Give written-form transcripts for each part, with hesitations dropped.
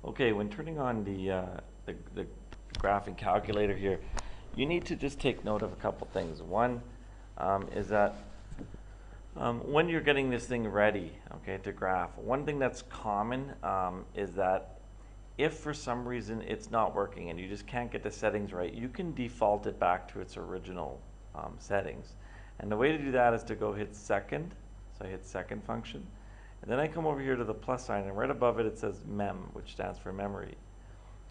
Okay, when turning on the graphing calculator here, you need to just take note of a couple things. One is that when you're getting this thing ready, okay, to graph, one thing that's common is that if for some reason it's not working and you just can't get the settings right, you can default it back to its original settings. And the way to do that is to go hit second. So I hit second function. And then I come over here to the plus sign, and right above it, it says mem, which stands for memory.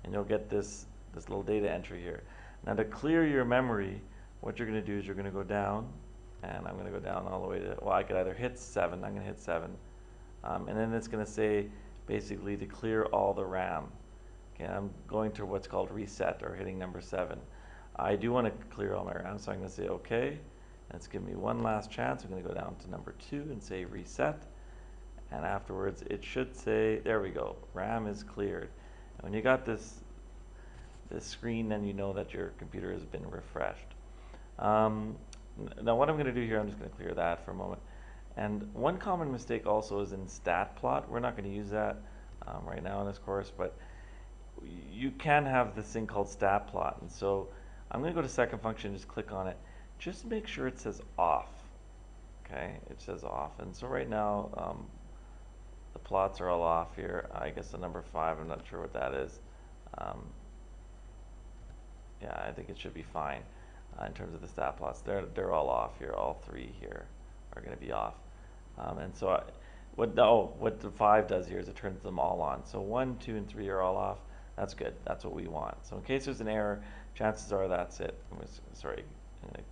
And you'll get this little data entry here. Now to clear your memory, what you're going to do is you're going to go down, and I'm going to go down all the way to, well, I could either hit 7, I'm going to hit 7, and then it's going to say basically to clear all the RAM. Okay, I'm going to what's called reset, or hitting number 7. I do want to clear all my RAM, so I'm going to say OK, and it's giving me one last chance. I'm going to go down to number 2 and say reset. And afterwards it should say, there we go, RAM is cleared. And when you got this screen, then you know that your computer has been refreshed. Now what I'm going to do here, I'm just going to clear that for a moment. And one common mistake also is in stat plot. We're not going to use that right now in this course, but you can have this thing called stat plot. And so I'm going to go to second function, just click on it. Just make sure it says off. Okay, it says off. And so right now, the plots are all off here. I guess the number 5, I'm not sure what that is. Yeah, I think it should be fine in terms of the stat plots. They're all off here. All 3 here are going to be off. And so what the 5 does here is it turns them all on. So 1, 2, and 3 are all off. That's good. That's what we want. So in case there's an error, chances are that's it. Sorry, I'm going to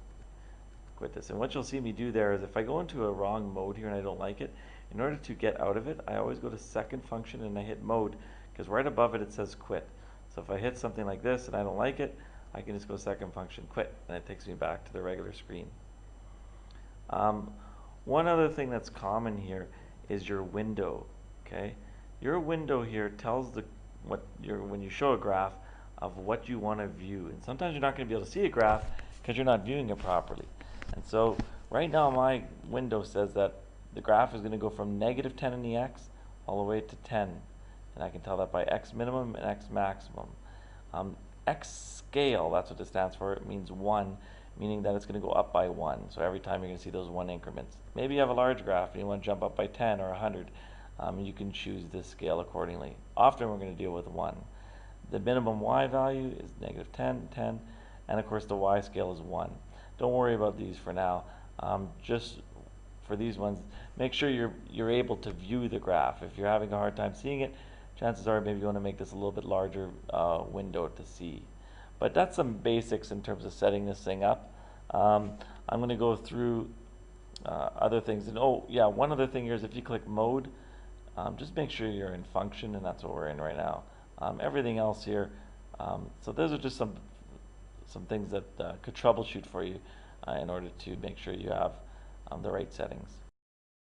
quit this. And what you'll see me do there is if I go into a wrong mode here and I don't like it, in order to get out of it, I always go to second function and I hit mode, because right above it, it says quit. So if I hit something like this and I don't like it, I can just go second function, quit, and it takes me back to the regular screen. One other thing that's common here is your window, okay? Your window here tells when you show a graph of what you want to view. And sometimes you're not going to be able to see a graph because you're not viewing it properly. And so right now my window says that the graph is going to go from negative 10 in the x all the way to 10. And I can tell that by x minimum and x maximum. X scale, that's what it stands for. It means 1, meaning that it's going to go up by 1. So every time you're going to see those 1 increments. Maybe you have a large graph and you want to jump up by 10 or 100. You can choose this scale accordingly. Often we're going to deal with 1. The minimum y value is negative 10, 10, and of course the y scale is 1. Don't worry about these for now. Just for these ones, make sure you're able to view the graph. If you're having a hard time seeing it, chances are maybe you want to make this a little bit larger window to see. But that's some basics in terms of setting this thing up. I'm going to go through other things. And oh yeah, one other thing here is if you click mode, just make sure you're in function, and that's what we're in right now. Everything else here, so those are just some things that could troubleshoot for you in order to make sure you have the right settings.